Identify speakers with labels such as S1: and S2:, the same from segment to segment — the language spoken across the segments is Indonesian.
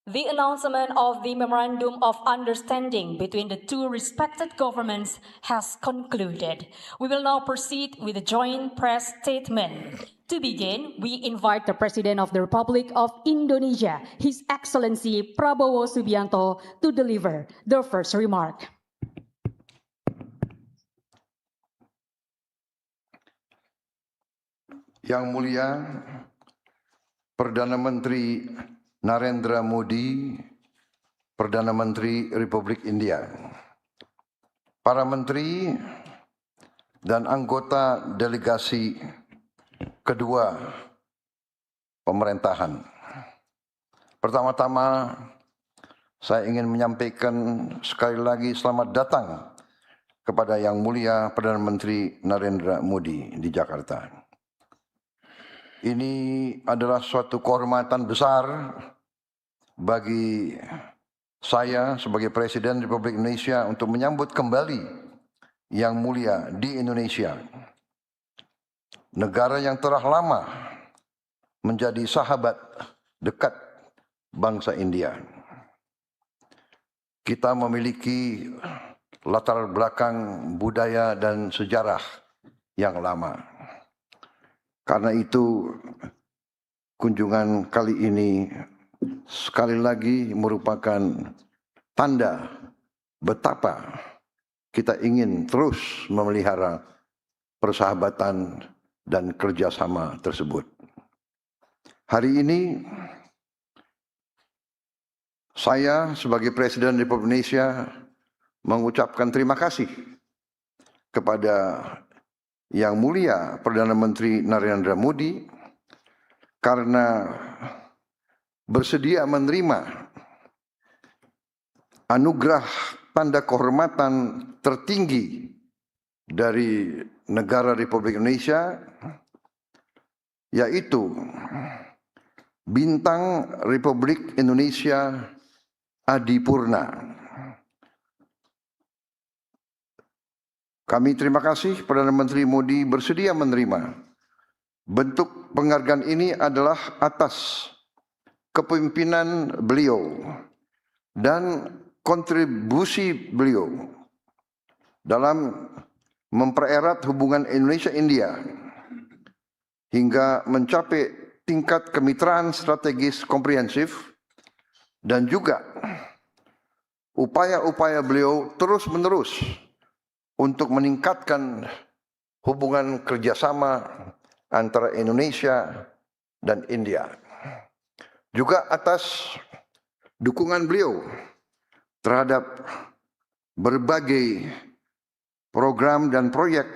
S1: The announcement of the Memorandum of Understanding between the two respected governments has concluded. We will now proceed with a joint press statement. To begin, we invite the President of the Republic of Indonesia, His Excellency Prabowo Subianto, to deliver the first remark.
S2: Yang Mulia Perdana Menteri Narendra Modi, Perdana Menteri Republik India, para menteri dan anggota delegasi kedua pemerintahan. Pertama-tama, saya ingin menyampaikan sekali lagi selamat datang kepada Yang Mulia Perdana Menteri Narendra Modi di Jakarta. Ini adalah suatu kehormatan besar bagi saya sebagai Presiden Republik Indonesia untuk menyambut kembali Yang Mulia di Indonesia, negara yang telah lama menjadi sahabat dekat bangsa India. Kita memiliki latar belakang budaya dan sejarah yang lama. Karena itu, kunjungan kali ini sekali lagi merupakan tanda betapa kita ingin terus memelihara persahabatan dan kerjasama tersebut. Hari ini, saya sebagai Presiden Republik Indonesia mengucapkan terima kasih kepada Yang Mulia Perdana Menteri Narendra Modi karena bersedia menerima anugerah tanda kehormatan tertinggi dari negara Republik Indonesia, yaitu Bintang Republik Indonesia Adipurna. Kami terima kasih Perdana Menteri Modi bersedia menerima. Bentuk penghargaan ini adalah atas kepemimpinan beliau dan kontribusi beliau dalam mempererat hubungan Indonesia-India hingga mencapai tingkat kemitraan strategis komprehensif, dan juga upaya-upaya beliau terus-menerus untuk meningkatkan hubungan kerjasama antara Indonesia dan India. Juga atas dukungan beliau terhadap berbagai program dan proyek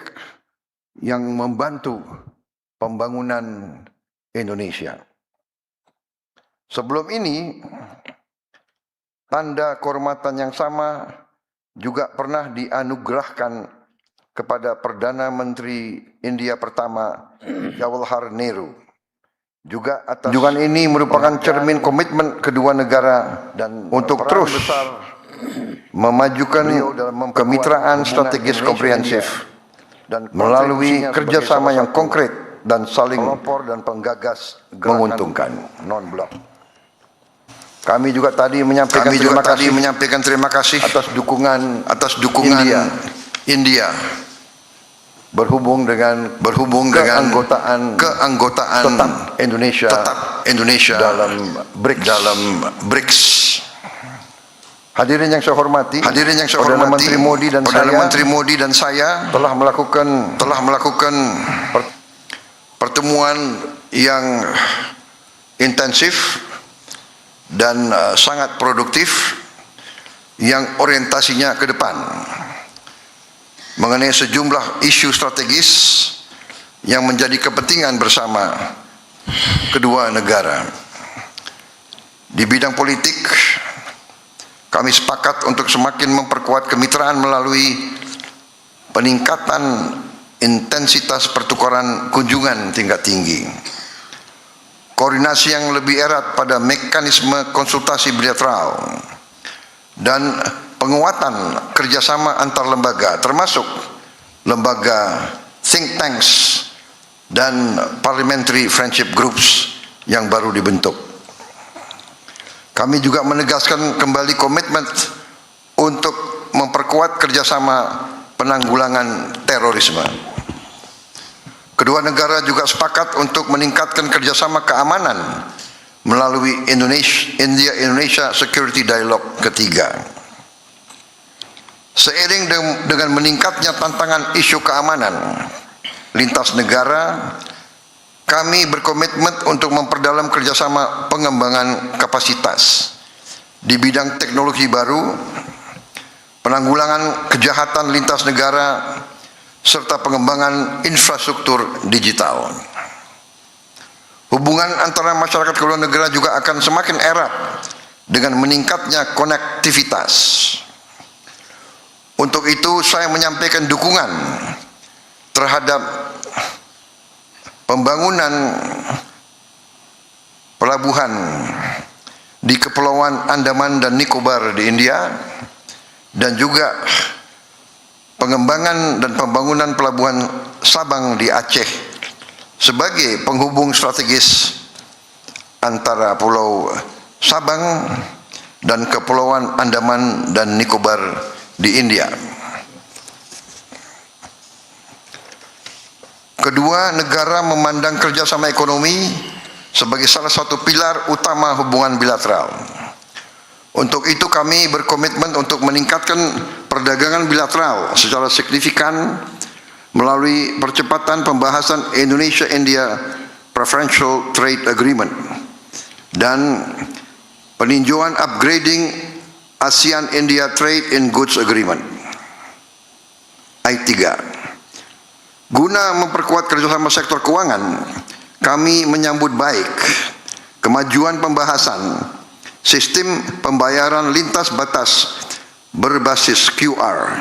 S2: yang membantu pembangunan Indonesia. Sebelum ini, tanda kehormatan yang sama juga pernah dianugerahkan kepada Perdana Menteri India pertama Jawaharlal Nehru. Juga atas kunjungan ini merupakan cermin komitmen kedua negara dan untuk terus memajukan kemitraan strategis komprehensif dan melalui kerjasama yang konkret dan saling dan penggagas menguntungkan non-blok. Kami juga tadi menyampaikan terima kasih atas dukungan India berhubung dengan keanggotaan tetap Indonesia dalam BRICS. Hadirin yang saya hormati, Perdana Menteri Modi dan saya telah melakukan pertemuan yang intensif dan sangat produktif yang orientasinya ke depan mengenai sejumlah isu strategis yang menjadi kepentingan bersama kedua negara. Di bidang politik, kami sepakat untuk semakin memperkuat kemitraan melalui peningkatan intensitas pertukaran kunjungan tingkat tinggi, koordinasi yang lebih erat pada mekanisme konsultasi bilateral, dan penguatan kerjasama antar lembaga, termasuk lembaga think tanks dan parliamentary friendship groups yang baru dibentuk. Kami juga menegaskan kembali komitmen untuk memperkuat kerjasama penanggulangan terorisme. Kedua negara juga sepakat untuk meningkatkan kerjasama keamanan melalui India-Indonesia Security Dialogue ketiga. Seiring dengan meningkatnya tantangan isu keamanan lintas negara, kami berkomitmen untuk memperdalam kerjasama pengembangan kapasitas di bidang teknologi baru, penanggulangan kejahatan lintas negara, serta pengembangan infrastruktur digital. Hubungan antara masyarakat kedua negara juga akan semakin erat dengan meningkatnya konektivitas. Untuk itu saya menyampaikan dukungan terhadap pembangunan pelabuhan di Kepulauan Andaman dan Nicobar di India, dan juga pengembangan dan pembangunan pelabuhan Sabang di Aceh sebagai penghubung strategis antara Pulau Sabang dan Kepulauan Andaman dan Nicobar di India. Kedua negara memandang kerjasama ekonomi sebagai salah satu pilar utama hubungan bilateral. Untuk itu kami berkomitmen untuk meningkatkan perdagangan bilateral secara signifikan melalui percepatan pembahasan Indonesia-India Preferential Trade Agreement dan peninjauan upgrading ASEAN-India Trade in Goods Agreement I3. Guna memperkuat kerjasama sektor keuangan, kami menyambut baik kemajuan pembahasan sistem pembayaran lintas batas berbasis QR,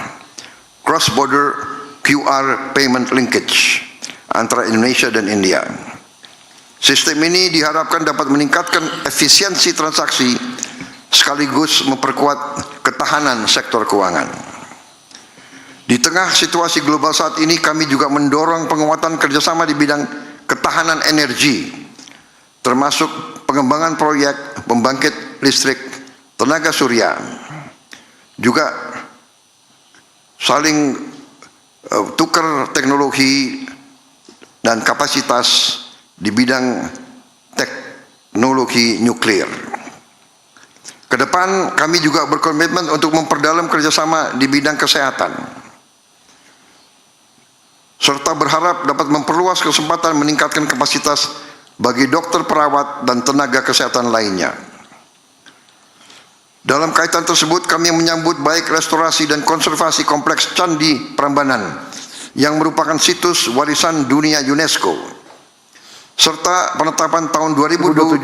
S2: cross-border QR payment linkage antara Indonesia dan India. Sistem ini diharapkan dapat meningkatkan efisiensi transaksi sekaligus memperkuat ketahanan sektor keuangan. Di tengah situasi global saat ini, kami juga mendorong penguatan kerjasama di bidang ketahanan energi, termasuk pengembangan proyek pembangkit listrik tenaga surya, juga saling tukar teknologi dan kapasitas di bidang teknologi nuklir. Kedepan kami juga berkomitmen untuk memperdalam kerjasama di bidang kesehatan, serta berharap dapat memperluas kesempatan meningkatkan kapasitas bagi dokter, perawat, dan tenaga kesehatan lainnya. Dalam kaitan tersebut, kami menyambut baik restorasi dan konservasi kompleks Candi Prambanan yang merupakan situs warisan dunia UNESCO, serta penetapan tahun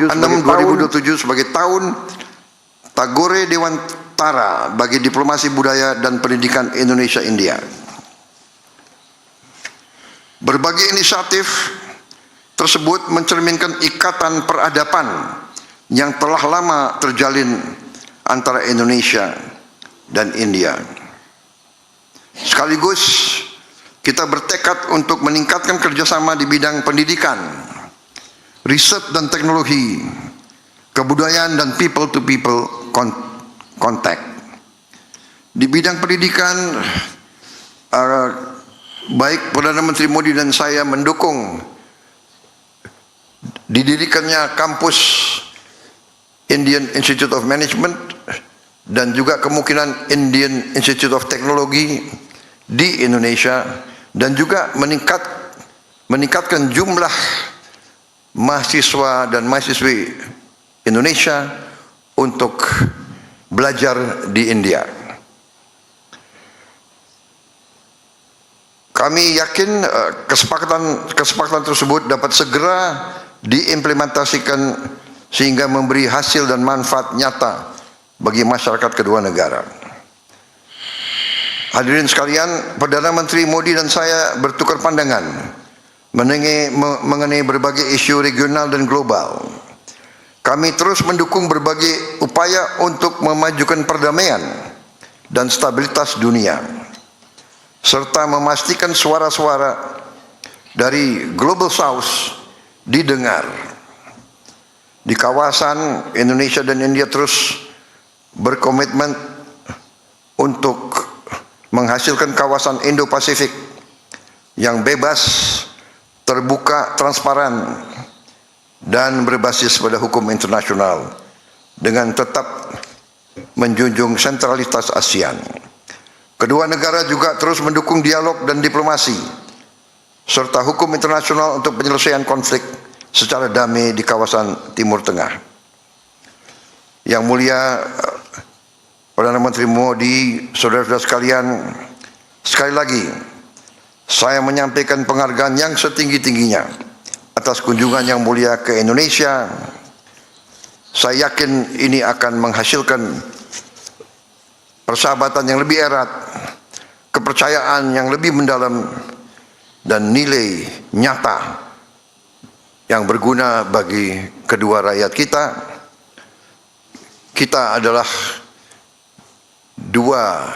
S2: 2026-2027 sebagai tahun Tagore Dewantara bagi diplomasi budaya dan pendidikan Indonesia-India. Berbagai inisiatif tersebut mencerminkan ikatan peradaban yang telah lama terjalin antara Indonesia dan India. Sekaligus kita bertekad untuk meningkatkan kerjasama di bidang pendidikan, riset dan teknologi, kebudayaan dan people-to-people contact. Di bidang pendidikan, baik Perdana Menteri Modi dan saya mendukung didirikannya kampus Indian Institute of Management dan juga kemungkinan Indian Institute of Technology di Indonesia, dan juga meningkatkan jumlah mahasiswa dan mahasiswi Indonesia untuk belajar di India. Kami yakin kesepakatan tersebut dapat segera diimplementasikan sehingga memberi hasil dan manfaat nyata bagi masyarakat kedua negara. Hadirin sekalian, Perdana Menteri Modi dan saya bertukar pandangan mengenai berbagai isu regional dan global. Kami terus mendukung berbagai upaya untuk memajukan perdamaian dan stabilitas dunia, serta memastikan suara-suara dari Global South didengar. Di kawasan, Indonesia dan India terus berkomitmen untuk menghasilkan kawasan Indo-Pasifik yang bebas, terbuka, transparan, dan berbasis pada hukum internasional dengan tetap menjunjung sentralitas ASEAN. Kedua negara juga terus mendukung dialog dan diplomasi serta hukum internasional untuk penyelesaian konflik secara damai di kawasan Timur Tengah. Yang mulia Perdana Menteri Modi, saudara-saudara sekalian, sekali lagi saya menyampaikan penghargaan yang setinggi-tingginya atas kunjungan yang mulia ke Indonesia. Saya yakin ini akan menghasilkan persahabatan yang lebih erat, kepercayaan yang lebih mendalam, dan nilai nyata yang berguna bagi kedua rakyat kita. Kita adalah dua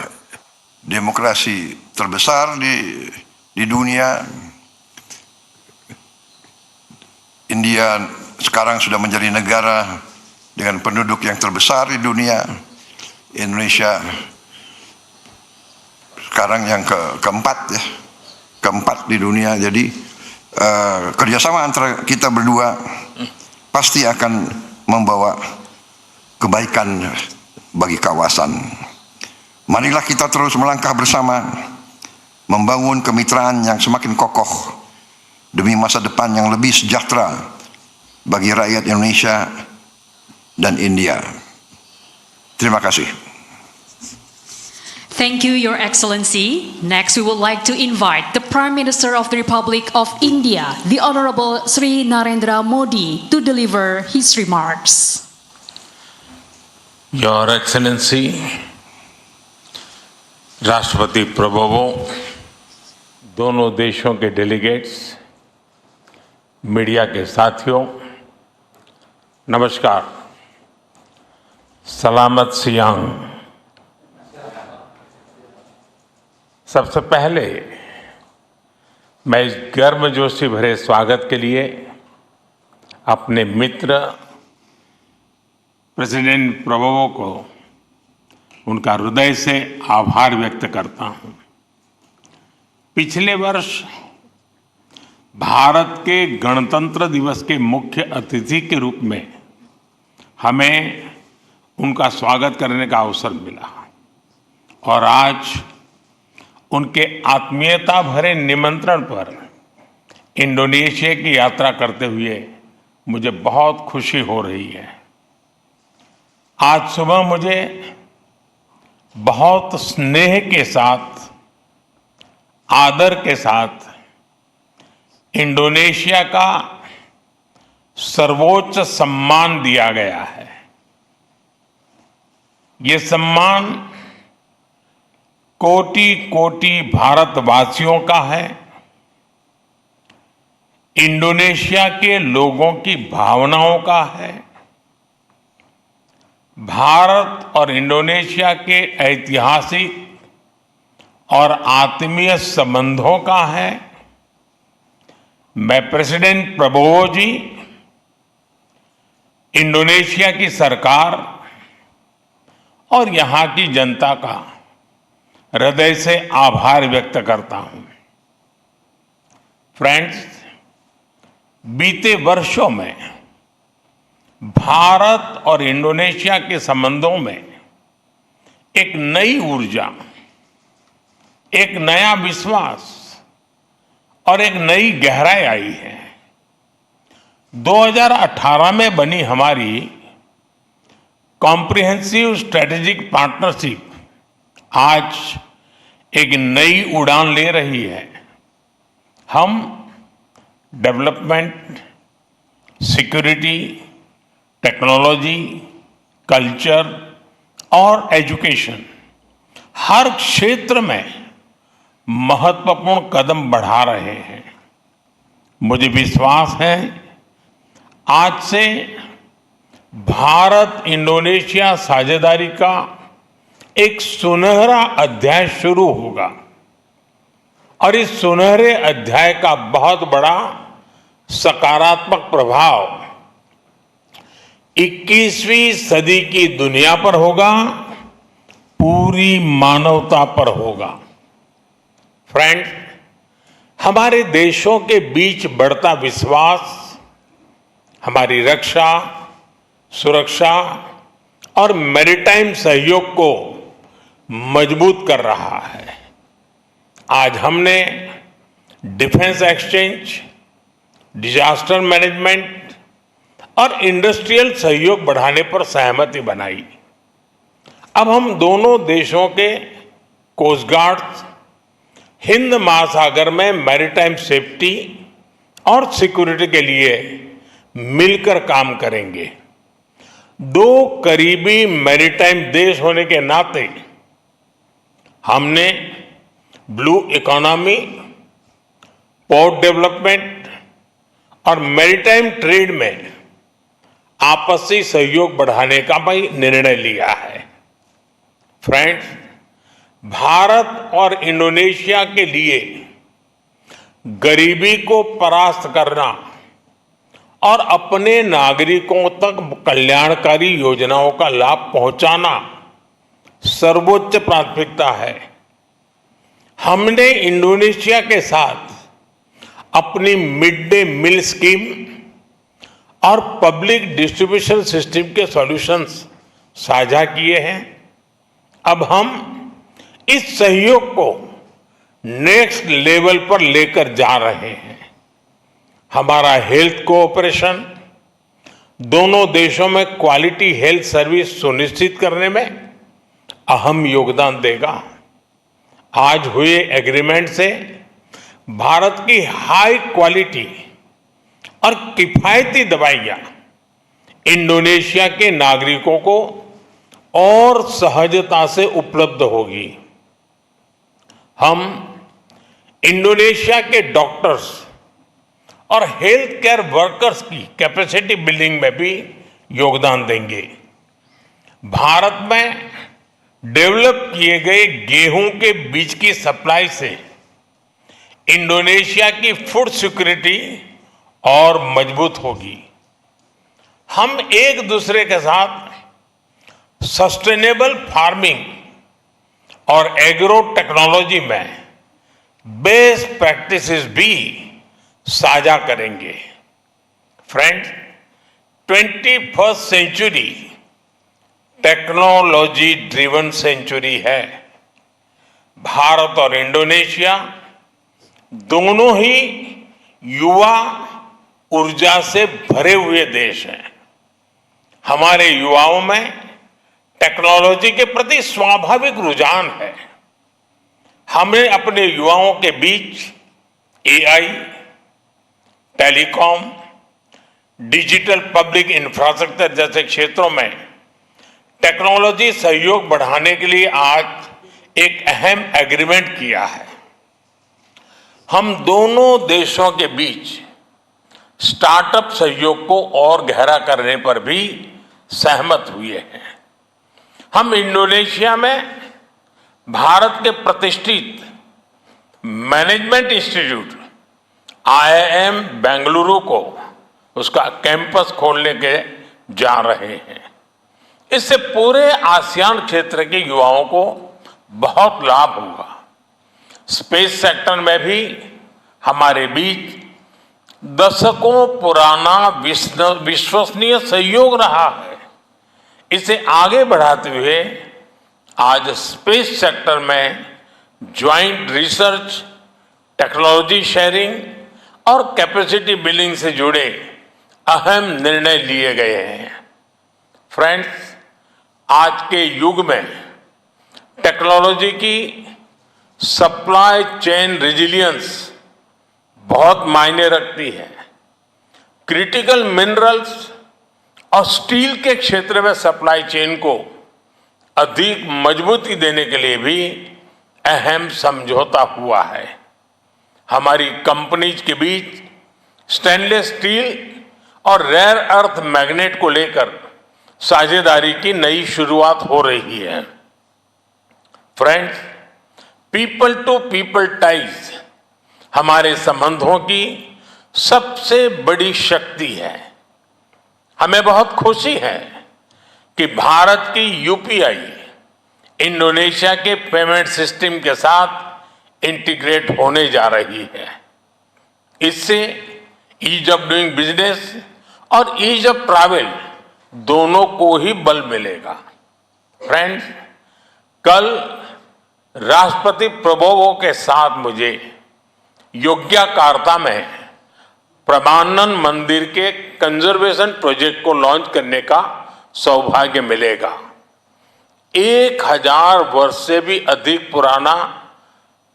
S2: demokrasi terbesar di dunia. India sekarang sudah menjadi negara dengan penduduk yang terbesar di dunia. Indonesia sekarang yang keempat di dunia. Jadi kerjasama antara kita berdua pasti akan membawa kebaikan bagi kawasan. Marilah kita terus melangkah bersama, membangun kemitraan yang semakin kokoh demi masa depan yang lebih sejahtera bagi rakyat Indonesia dan India. Terima kasih.
S1: Thank you, Your Excellency. Next, we would like to invite the Prime Minister of the Republic of India, the Honorable Sri Narendra Modi, to deliver his remarks.
S3: Your Excellency, राष्ट्रपति प्रभुओं, दोनों देशों के delegates, media के साथियों, नमस्कार। सलामत सियांग। सबसे पहले मैं इस गर्मजोशी भरे स्वागत के लिए अपने मित्र प्रेसिडेंट प्रभुओं को उनका हृदय से आभार व्यक्त करता हूं। पिछले वर्ष भारत के गणतंत्र दिवस के मुख्य अतिथि के रूप में हमें उनका स्वागत करने का अवसर मिला और आज उनके आत्मीयता भरे निमंत्रण पर इंडोनेशिया की यात्रा करते हुए मुझे बहुत खुशी हो रही है। आज सुबह मुझे बहुत स्नेह के साथ, आदर के साथ इंडोनेशिया का सर्वोच्च सम्मान दिया गया है। ये सम्मान कोटि कोटि भारतवासियों का है। इंडोनेशिया के लोगों की भावनाओं का है। भारत और इंडोनेशिया के ऐतिहासिक और आत्मीय संबंधों का है। मैं प्रेसिडेंट प्रबोवो जी, इंडोनेशिया की सरकार और यहां की जनता का हृदय से आभार व्यक्त करता हूं। फ्रेंड्स, बीते वर्षों में भारत और इंडोनेशिया के संबंधों में एक नई ऊर्जा, एक नया विश्वास और एक नई गहराई आई है। 2018 में बनी हमारी कॉम्प्रिहेंसिव स्ट्रेटेजिक पार्टनरशिप आज एक नई उड़ान ले रही है। हम डेवलपमेंट, सिक्योरिटी, टेक्नोलॉजी, कल्चर और एजुकेशन हर क्षेत्र में महत्वपूर्ण कदम बढ़ा रहे हैं। मुझे विश्वास है आज से भारत इंडोनेशिया साझेदारी का एक सुनहरा अध्याय शुरू होगा और इस सुनहरे अध्याय का बहुत बड़ा सकारात्मक प्रभाव 21वीं सदी की दुनिया पर होगा, पूरी मानवता पर होगा। फ्रेंड्स, हमारे देशों के बीच बढ़ता विश्वास हमारी रक्षा, सुरक्षा और मैरीटाइम सहयोग को मजबूत कर रहा है। आज हमने डिफेंस एक्सचेंज, डिजास्टर मैनेजमेंट और इंडस्ट्रियल सहयोग बढ़ाने पर सहमति बनाई। अब हम दोनों देशों के कोस्ट गार्ड्स हिंद महासागर में मैरीटाइम सेफ्टी और सिक्योरिटी के लिए मिलकर काम करेंगे। दो करीबी मैरीटाइम देश होने के नाते हमने ब्लू इकोनॉमी, पोर्ट डेवलपमेंट और मैरीटाइम ट्रेड में आपसी सहयोग बढ़ाने का भी निर्णय लिया है। फ्रेंड्स, भारत और इंडोनेशिया के लिए गरीबी को परास्त करना और अपने नागरिकों तक कल्याणकारी योजनाओं का लाभ पहुंचाना सर्वोच्च प्राथमिकता है। हमने इंडोनेशिया के साथ अपनी मिड डे मील स्कीम और पब्लिक डिस्ट्रीब्यूशन सिस्टम के सॉल्यूशंस साझा किए हैं। अब हम इस सहयोग को नेक्स्ट लेवल पर लेकर जा रहे हैं। हमारा हेल्थ कोऑपरेशन दोनों देशों में क्वालिटी हेल्थ सर्विस सुनिश्चित करने में अहम योगदान देगा। आज हुए एग्रीमेंट से भारत की हाई क्वालिटी और किफायती दवाइयां इंडोनेशिया के नागरिकों को और सहजता से उपलब्ध होगी। हम इंडोनेशिया के डॉक्टर्स और हेल्थ केयर वर्कर्स की कैपेसिटी बिल्डिंग में भी योगदान देंगे। भारत में डेवलप किए गए गेहूं के बीज की सप्लाई से इंडोनेशिया की फूड सिक्योरिटी और मजबूत होगी। हम एक दूसरे के साथ सस्टेनेबल फार्मिंग और एग्रो टेक्नोलॉजी में बेस्ट प्रैक्टिसेस भी साझा करेंगे। Friends, 21st century technology driven century है। भारत और इंडोनेशिया दोनों ही युवा ऊर्जा से भरे हुए देश हैं। हमारे युवाओं में टेक्नोलॉजी के प्रति स्वाभाविक रुझान है। हमें अपने युवाओं के बीच AI, telecom, digital public infrastructure जैसे क्षेत्रों में टेक्नोलॉजी सहयोग बढ़ाने के लिए आज एक अहम एग्रीमेंट किया है। हम दोनों देशों के बीच स्टार्टअप सहयोग को और गहरा करने पर भी सहमत हुए हैं। हम इंडोनेशिया में भारत के प्रतिष्ठित मैनेजमेंट इंस्टीट्यूट IIM बेंगलुरु को उसका कैंपस खोलने के जा रहे हैं। इससे पूरे आसियान क्षेत्र के युवाओं को बहुत लाभ होगा। स्पेस सेक्टर में भी हमारे बीच दशकों पुराना विश्वसनीय सहयोग रहा है। इसे आगे बढ़ाते हुए आज स्पेस सेक्टर में ज्वाइंट रिसर्च, टेक्नोलॉजी शेयरिंग और कैपेसिटी बिल्डिंग से जुड़े अहम निर्णय लिए गए हैं। फ्रेंड्स, आज के युग में टेक्नोलॉजी की सप्लाई चेन रेजिलियंस बहुत मायने रखती है। क्रिटिकल मिनरल्स और स्टील के क्षेत्र में सप्लाई चेन को अधिक मजबूती देने के लिए भी अहम समझौता हुआ है। हमारी कंपनीज के बीच स्टेनलेस स्टील और रेयर अर्थ मैग्नेट को लेकर साझेदारी की नई शुरुआत हो रही है। Friends, people to people ties हमारे संबंधों की सबसे बड़ी शक्ति है। हमें बहुत खुशी है कि भारत की यूपीआई इंडोनेशिया के पेमेंट सिस्टम के साथ इंटीग्रेट होने जा रही है। इससे ईज ऑफ डूइंग बिजनेस और ईज ऑफ ट्रैवल दोनों को ही बल मिलेगा। फ्रेंड्स, कल राष्ट्रपति प्रबोवो के साथ मुझे योग्याकार्ता में प्रमानन मंदिर के कंजर्वेशन प्रोजेक्ट को लॉन्च करने का सौभाग्य मिलेगा। 1000 वर्ष से भी अधिक पुराना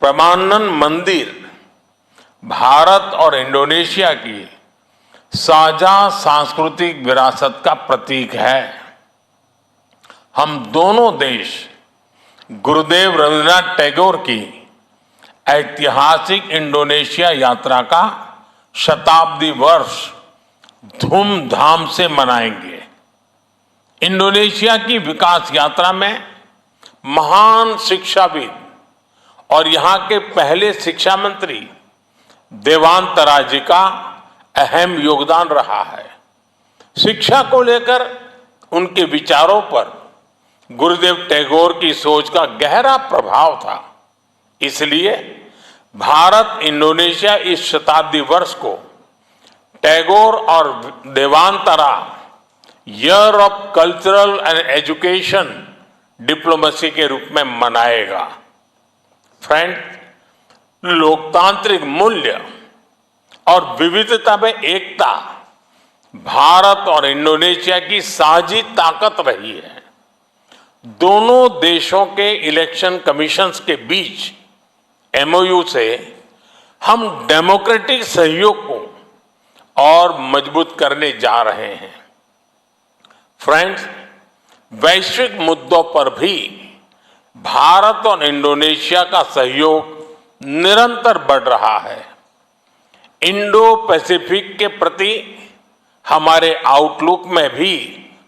S3: प्रमानन मंदिर भारत और इंडोनेशिया की साझा सांस्कृतिक विरासत का प्रतीक है। हम दोनों देश गुरुदेव रविन्द्रनाथ टैगोर की ऐतिहासिक इंडोनेशिया यात्रा का शताब्दी वर्ष धूमधाम से मनाएंगे। इंडोनेशिया की विकास यात्रा में महान शिक्षाविद और यहां के पहले शिक्षा मंत्री देवांतरा जी का अहम योगदान रहा है। शिक्षा को लेकर उनके विचारों पर गुरुदेव टैगोर की सोच का गहरा प्रभाव था। इसलिए भारत इंडोनेशिया इस शताब्दी वर्ष को टैगोर और देवांतरा year of cultural and education diplomacy के रूप में मनाएगा। फ्रेंड, लोकतांत्रिक मूल्य और विविधता में एकता भारत और इंडोनेशिया की साझी ताकत रही है। दोनों देशों के इलेक्शन कमीशंस के बीच एमओयू से हम डेमोक्रेटिक सहयोग को और मजबूत करने जा रहे हैं। फ्रेंड्स, वैश्विक मुद्दों पर भी भारत और इंडोनेशिया का सहयोग निरंतर बढ़ रहा है। इंडो पैसिफिक के प्रति हमारे आउटलुक में भी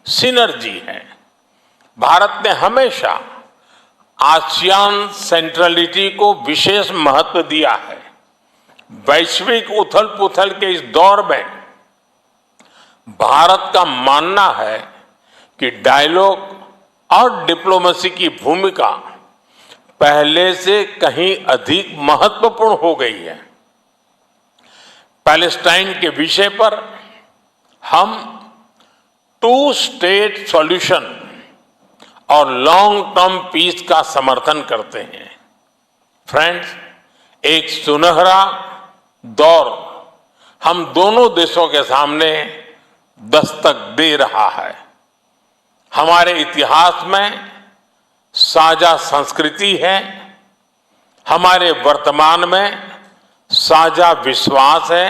S3: सिनर्जी है। भारत ने हमेशा आसियान सेंट्रलिटी को विशेष महत्व दिया है। वैश्विक उथल पुथल के इस दौर में भारत का मानना है कि डायलॉग और डिप्लोमेसी की भूमिका पहले से कहीं अधिक महत्वपूर्ण हो गई है। पैलेस्टाइन के विषय पर हम 2 स्टेट सॉल्यूशन और लॉन्ग टर्म पीस का समर्थन करते हैं। फ्रेंड्स, एक सुनहरा दौर हम दोनों देशों के सामने दस्तक दे रहा है। हमारे इतिहास में साझा संस्कृति है, हमारे वर्तमान में साझा विश्वास है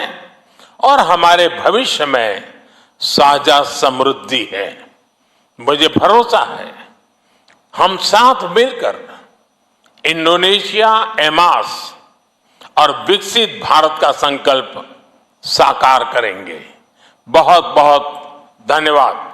S3: और हमारे भविष्य में साझा समृद्धि है। मुझे भरोसा है हम साथ मिलकर इंडोनेशिया एमास और विकसित भारत का संकल्प साकार करेंगे। बहुत बहुत धन्यवाद।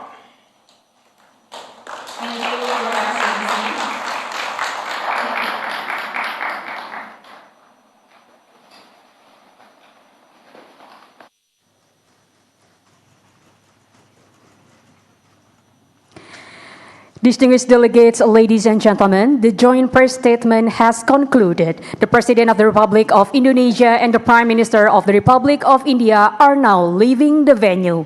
S1: Distinguished delegates, ladies and gentlemen, the joint press statement has concluded. The President of the Republic of Indonesia and the Prime Minister of the Republic of India are now leaving the venue.